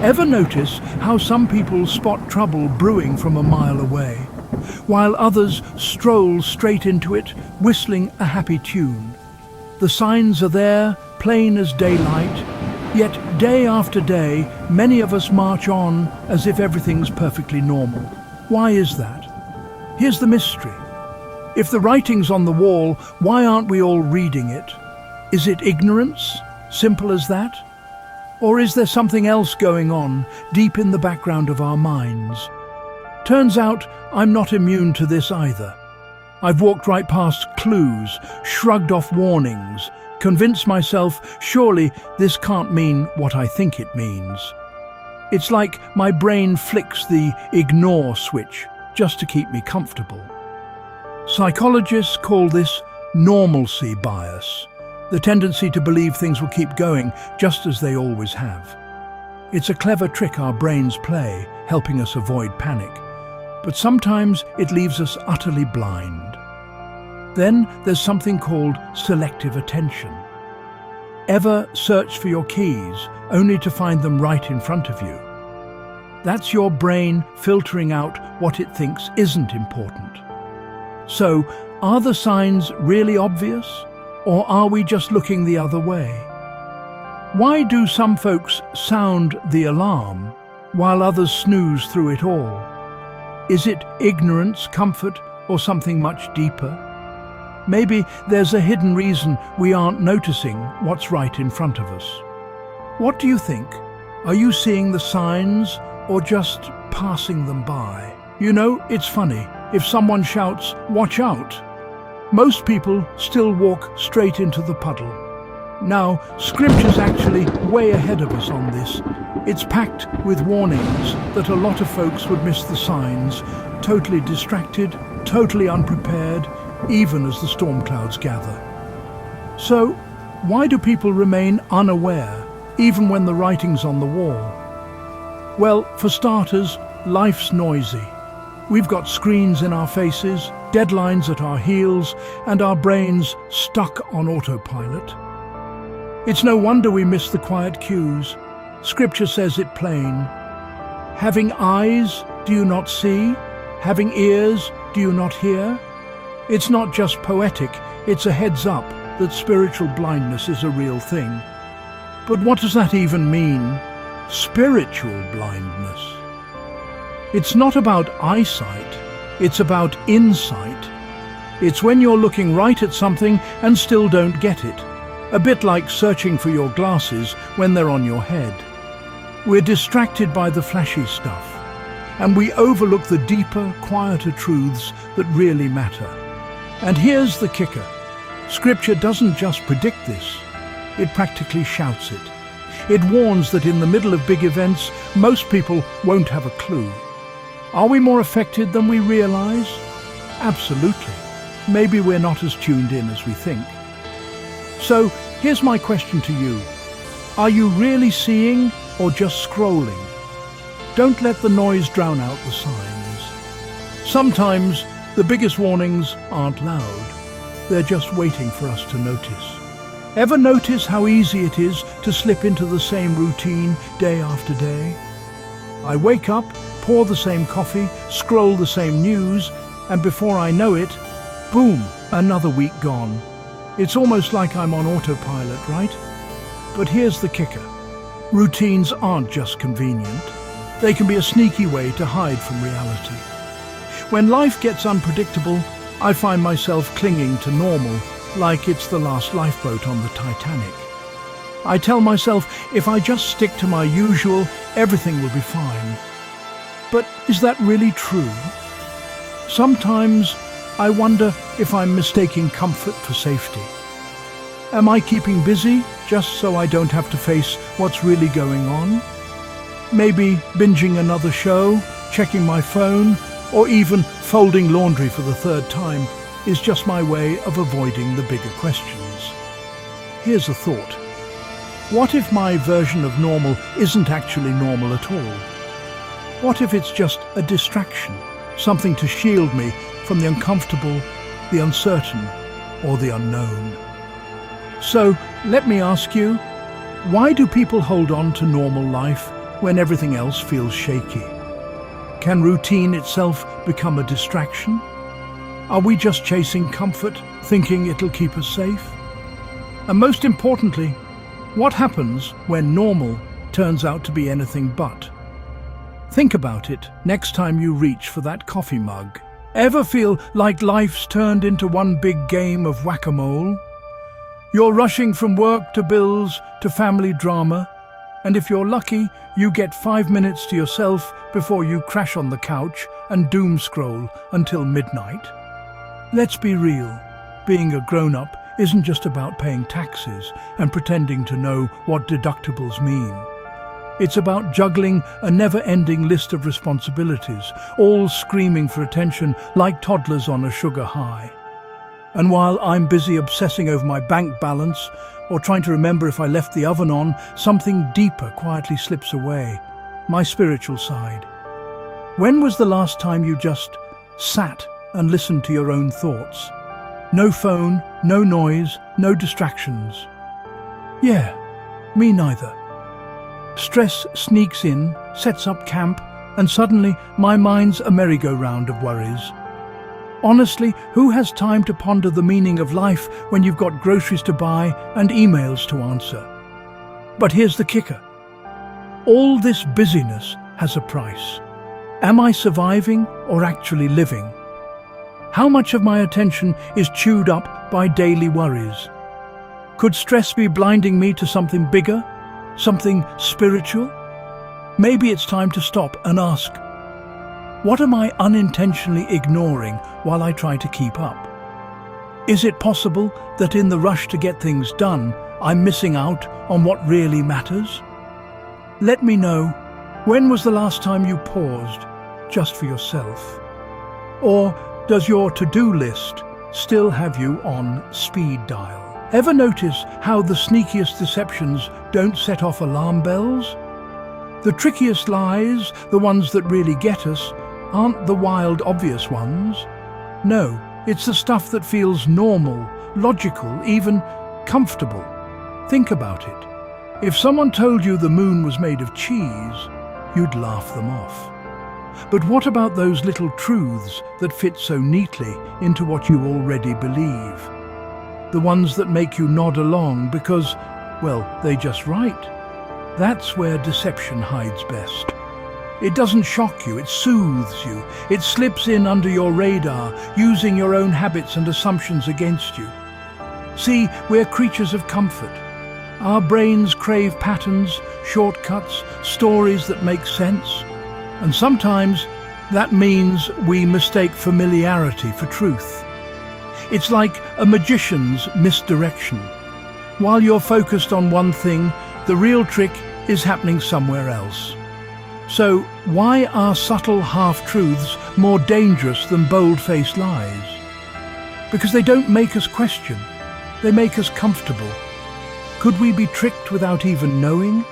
Ever notice how some people spot trouble brewing from a mile away, while others stroll straight into it, whistling a happy tune? The signs are there, plain as daylight, yet day after day, many of us march on as if everything's perfectly normal. Why is that? Here's the mystery. If the writing's on the wall, why aren't we all reading it? Is it ignorance? Simple as that? Or is there something else going on deep in the background of our minds? Turns out I'm not immune to this either. I've walked right past clues, shrugged off warnings, convinced myself surely this can't mean what I think it means. It's like my brain flicks the ignore switch just to keep me comfortable. Psychologists call this normalcy bias, the tendency to believe things will keep going just as they always have. It's a clever trick our brains play, helping us avoid panic, but sometimes it leaves us utterly blind. Then there's something called selective attention. Ever search for your keys only to find them right in front of you? That's your brain filtering out what it thinks isn't important. So, are the signs really obvious, or are we just looking the other way? Why do some folks sound the alarm, while others snooze through it all? Is it ignorance, comfort, or something much deeper? Maybe there's a hidden reason we aren't noticing what's right in front of us. What do you think? Are you seeing the signs or just passing them by? You know, it's funny. If someone shouts, "Watch out!" most people still walk straight into the puddle. Now, Scripture's actually way ahead of us on this. It's packed with warnings that a lot of folks would miss the signs, totally distracted, totally unprepared, even as the storm clouds gather. So, why do people remain unaware, even when the writing's on the wall? Well, for starters, life's noisy. We've got screens in our faces, deadlines at our heels, and our brains stuck on autopilot. It's no wonder we miss the quiet cues. Scripture says it plain. Having eyes, do you not see? Having ears, do you not hear? It's not just poetic, it's a heads up that spiritual blindness is a real thing. But what does that even mean? Spiritual blindness. It's not about eyesight, it's about insight. It's when you're looking right at something and still don't get it. A bit like searching for your glasses when they're on your head. We're distracted by the flashy stuff, and we overlook the deeper, quieter truths that really matter. And here's the kicker. Scripture doesn't just predict this, it practically shouts it. It warns that in the middle of big events, most people won't have a clue. Are we more affected than we realize? Absolutely. Maybe we're not as tuned in as we think. So, here's my question to you. Are you really seeing or just scrolling? Don't let the noise drown out the signs. Sometimes the biggest warnings aren't loud. They're just waiting for us to notice. Ever notice how easy it is to slip into the same routine day after day? I wake up, pour the same coffee, scroll the same news, and before I know it, boom, another week gone. It's almost like I'm on autopilot, right? But here's the kicker. Routines aren't just convenient. They can be a sneaky way to hide from reality. When life gets unpredictable, I find myself clinging to normal, like it's the last lifeboat on the Titanic. I tell myself if I just stick to my usual, everything will be fine. But is that really true? Sometimes I wonder if I'm mistaking comfort for safety. Am I keeping busy just so I don't have to face what's really going on? Maybe binging another show, checking my phone, or even folding laundry for the third time is just my way of avoiding the bigger questions. Here's a thought. What if my version of normal isn't actually normal at all? What if it's just a distraction, something to shield me from the uncomfortable, the uncertain, or the unknown? So, let me ask you, why do people hold on to normal life when everything else feels shaky? Can routine itself become a distraction? Are we just chasing comfort, thinking it'll keep us safe? And most importantly, what happens when normal turns out to be anything but? Think about it next time you reach for that coffee mug. Ever feel like life's turned into one big game of whack-a-mole? You're rushing from work to bills to family drama, and if you're lucky, you get 5 minutes to yourself before you crash on the couch and doom scroll until midnight. Let's be real. Being a grown-up isn't just about paying taxes and pretending to know what deductibles mean. It's about juggling a never-ending list of responsibilities, all screaming for attention like toddlers on a sugar high. And while I'm busy obsessing over my bank balance or trying to remember if I left the oven on, something deeper quietly slips away, my spiritual side. When was the last time you just sat and listened to your own thoughts? No phone, no noise, no distractions. Yeah, me neither. Stress sneaks in, sets up camp, and suddenly my mind's a merry-go-round of worries. Honestly, who has time to ponder the meaning of life when you've got groceries to buy and emails to answer? But here's the kicker. All this busyness has a price. Am I surviving or actually living? How much of my attention is chewed up by daily worries? Could stress be blinding me to something bigger, something spiritual? Maybe it's time to stop and ask, what am I unintentionally ignoring while I try to keep up? Is it possible that in the rush to get things done, I'm missing out on what really matters? Let me know, when was the last time you paused just for yourself? Or does your to-do list still have you on speed dial? Ever notice how the sneakiest deceptions don't set off alarm bells? The trickiest lies, the ones that really get us, aren't the wild, obvious ones. No, it's the stuff that feels normal, logical, even comfortable. Think about it. If someone told you the moon was made of cheese, you'd laugh them off. But what about those little truths that fit so neatly into what you already believe? The ones that make you nod along because, well, they just right. That's where deception hides best. It doesn't shock you, it soothes you. It slips in under your radar, using your own habits and assumptions against you. See, we're creatures of comfort. Our brains crave patterns, shortcuts, stories that make sense. And sometimes that means we mistake familiarity for truth. It's like a magician's misdirection. While you're focused on one thing, the real trick is happening somewhere else. So why are subtle half-truths more dangerous than bold-faced lies? Because they don't make us question, they make us comfortable. Could we be tricked without even knowing?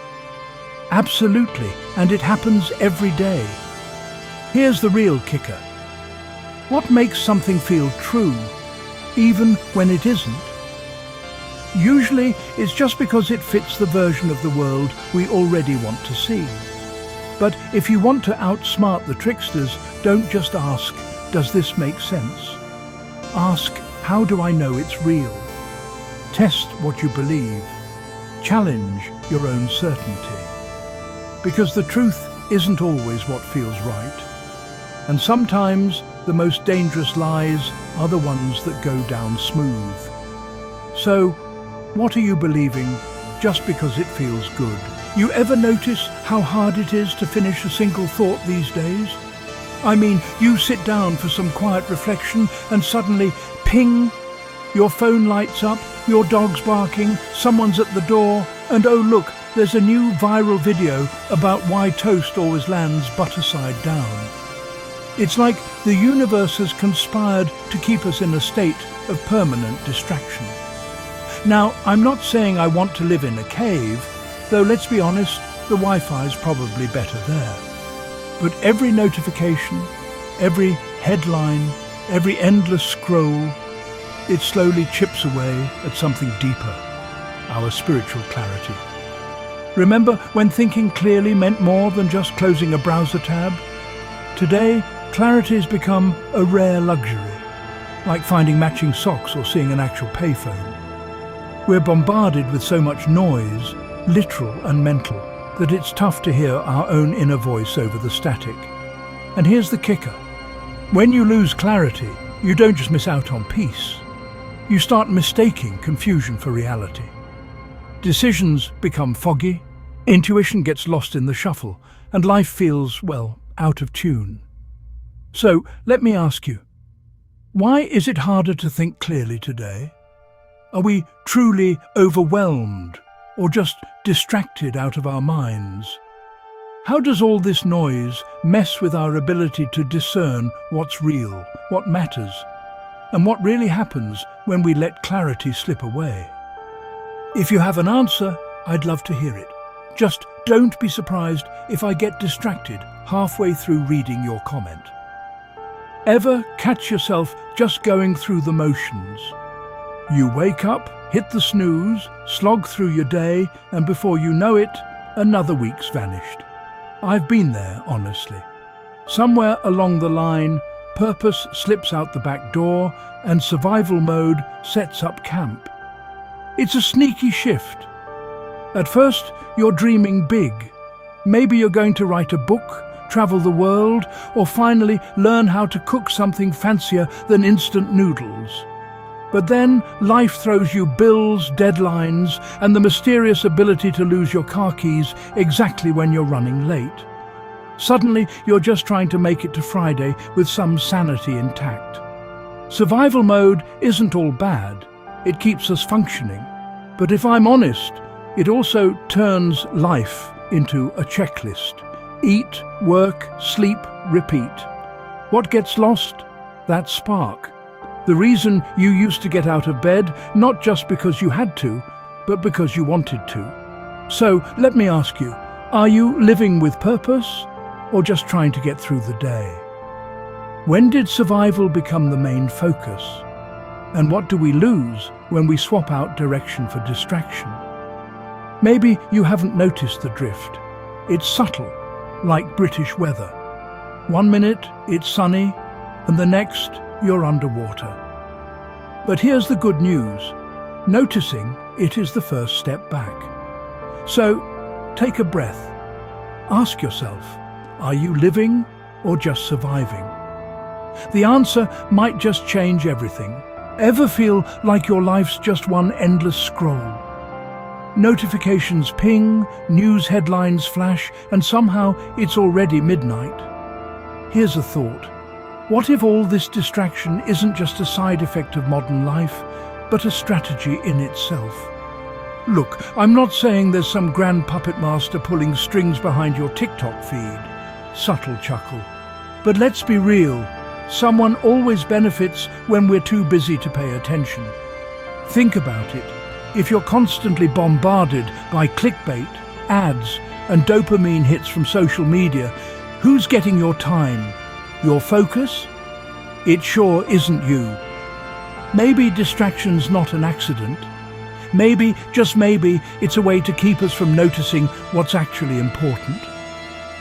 Absolutely, and it happens every day. Here's the real kicker. What makes something feel true, even when it isn't? Usually, it's just because it fits the version of the world we already want to see. But if you want to outsmart the tricksters, don't just ask, does this make sense? Ask, how do I know it's real? Test what you believe. Challenge your own certainty. Because the truth isn't always what feels right. And sometimes the most dangerous lies are the ones that go down smooth. So, what are you believing just because it feels good? You ever notice how hard it is to finish a single thought these days? I mean, you sit down for some quiet reflection and suddenly, ping, your phone lights up, your dog's barking, someone's at the door, and oh look, there's a new viral video about why toast always lands butter side down. It's like the universe has conspired to keep us in a state of permanent distraction. Now, I'm not saying I want to live in a cave, though let's be honest, the Wi-Fi's probably better there. But every notification, every headline, every endless scroll, it slowly chips away at something deeper, our spiritual clarity. Remember when thinking clearly meant more than just closing a browser tab? Today, clarity has become a rare luxury, like finding matching socks or seeing an actual payphone. We're bombarded with so much noise, literal and mental, that it's tough to hear our own inner voice over the static. And here's the kicker. When you lose clarity, you don't just miss out on peace. You start mistaking confusion for reality. Decisions become foggy, intuition gets lost in the shuffle, and life feels, well, out of tune. So, let me ask you, why is it harder to think clearly today? Are we truly overwhelmed, or just distracted out of our minds? How does all this noise mess with our ability to discern what's real, what matters, and what really happens when we let clarity slip away? If you have an answer, I'd love to hear it. Just don't be surprised if I get distracted halfway through reading your comment. Ever catch yourself just going through the motions? You wake up, hit the snooze, slog through your day, and before you know it, another week's vanished. I've been there, honestly. Somewhere along the line, purpose slips out the back door and survival mode sets up camp. It's a sneaky shift. At first, you're dreaming big. Maybe you're going to write a book, travel the world, or finally learn how to cook something fancier than instant noodles. But then life throws you bills, deadlines, and the mysterious ability to lose your car keys exactly when you're running late. Suddenly, you're just trying to make it to Friday with some sanity intact. Survival mode isn't all bad. It keeps us functioning. But if I'm honest, it also turns life into a checklist. Eat, work, sleep, repeat. What gets lost? That spark. The reason you used to get out of bed, not just because you had to, but because you wanted to. So let me ask you, are you living with purpose or just trying to get through the day? When did survival become the main focus? And what do we lose when we swap out direction for distraction? Maybe you haven't noticed the drift. It's subtle, like British weather. 1 minute it's sunny, and the next you're underwater. But here's the good news. Noticing it is the first step back. So, take a breath. Ask yourself, are you living or just surviving? The answer might just change everything. Ever feel like your life's just one endless scroll? Notifications ping, news headlines flash, and somehow it's already midnight. Here's a thought. What if all this distraction isn't just a side effect of modern life, but a strategy in itself? Look, I'm not saying there's some grand puppet master pulling strings behind your TikTok feed. Subtle chuckle. But let's be real. Someone always benefits when we're too busy to pay attention. Think about it. If you're constantly bombarded by clickbait, ads, and dopamine hits from social media, who's getting your time? Your focus? It sure isn't you. Maybe distraction's not an accident. Maybe, just maybe, it's a way to keep us from noticing what's actually important.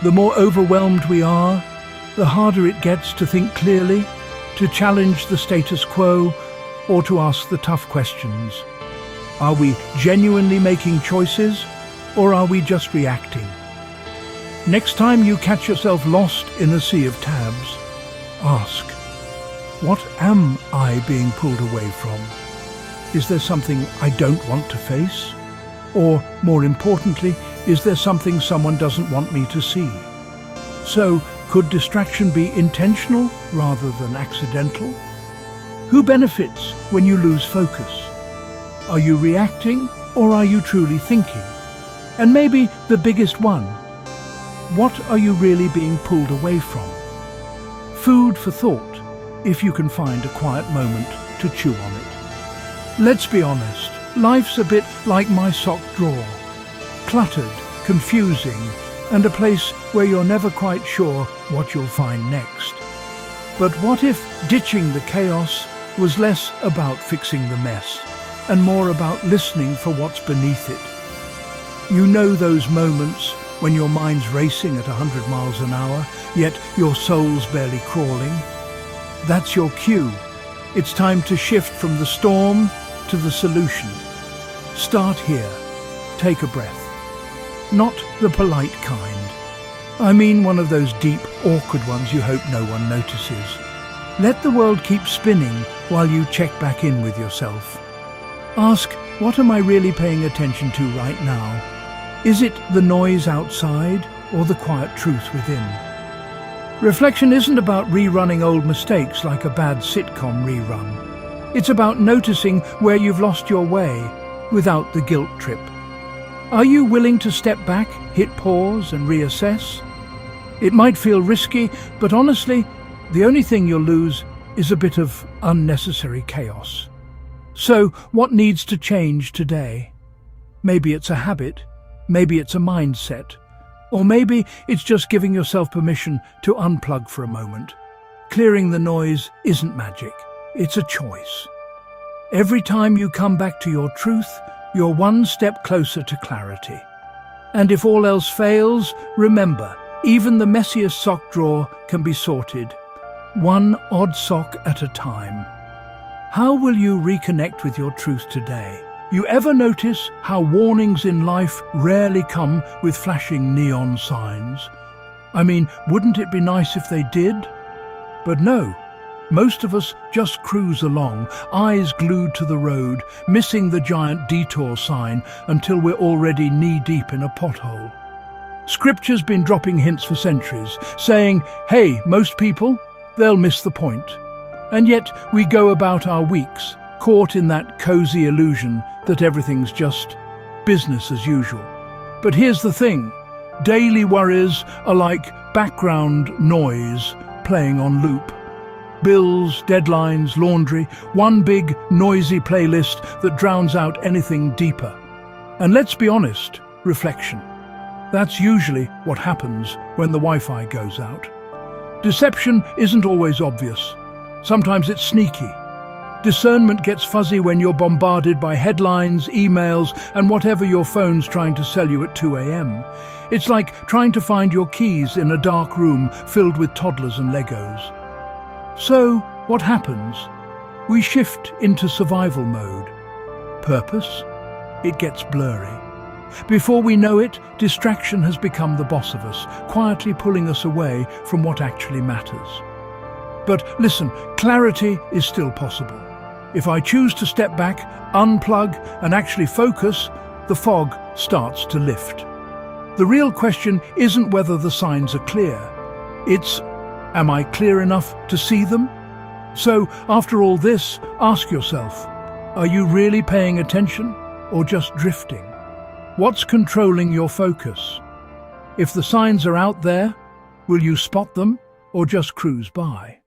The more overwhelmed we are, the harder it gets to think clearly, to challenge the status quo, or to ask the tough questions. Are we genuinely making choices, or are we just reacting? Next time you catch yourself lost in a sea of tabs, ask, what am I being pulled away from? Is there something I don't want to face? Or, more importantly, is there something someone doesn't want me to see? So, could distraction be intentional rather than accidental? Who benefits when you lose focus? Are you reacting or are you truly thinking? And maybe the biggest one, what are you really being pulled away from? Food for thought, if you can find a quiet moment to chew on it. Let's be honest, life's a bit like my sock drawer. Cluttered, confusing, and a place where you're never quite sure what you'll find next. But what if ditching the chaos was less about fixing the mess and more about listening for what's beneath it? You know those moments when your mind's racing at 100 miles an hour, yet your soul's barely crawling? That's your cue. It's time to shift from the storm to the solution. Start here. Take a breath. Not the polite kind. I mean one of those deep, awkward ones you hope no one notices. Let the world keep spinning while you check back in with yourself. Ask, what am I really paying attention to right now? Is it the noise outside or the quiet truth within? Reflection isn't about rerunning old mistakes like a bad sitcom rerun. It's about noticing where you've lost your way without the guilt trip. Are you willing to step back, hit pause and reassess? It might feel risky, but honestly, the only thing you'll lose is a bit of unnecessary chaos. So, what needs to change today? Maybe it's a habit, maybe it's a mindset, or maybe it's just giving yourself permission to unplug for a moment. Clearing the noise isn't magic, it's a choice. Every time you come back to your truth, you're one step closer to clarity. And if all else fails, remember, even the messiest sock drawer can be sorted, one odd sock at a time. How will you reconnect with your truth today? You ever notice how warnings in life rarely come with flashing neon signs? I mean, wouldn't it be nice if they did? But no. Most of us just cruise along, eyes glued to the road, missing the giant detour sign until we're already knee-deep in a pothole. Scripture's been dropping hints for centuries, saying, hey, most people, they'll miss the point. And yet we go about our weeks, caught in that cozy illusion that everything's just business as usual. But here's the thing, daily worries are like background noise playing on loop. Bills, deadlines, laundry, one big, noisy playlist that drowns out anything deeper. And let's be honest, reflection. That's usually what happens when the Wi-Fi goes out. Deception isn't always obvious. Sometimes it's sneaky. Discernment gets fuzzy when you're bombarded by headlines, emails, and whatever your phone's trying to sell you at 2 a.m. It's like trying to find your keys in a dark room filled with toddlers and Legos. So, what happens? We shift into survival mode. Purpose? It gets blurry. Before we know it, distraction has become the boss of us, quietly pulling us away from what actually matters. But listen, clarity is still possible. If I choose to step back, unplug, and actually focus, the fog starts to lift. The real question isn't whether the signs are clear. It's, am I clear enough to see them? So, after all this, ask yourself, are you really paying attention or just drifting? What's controlling your focus? If the signs are out there, will you spot them or just cruise by?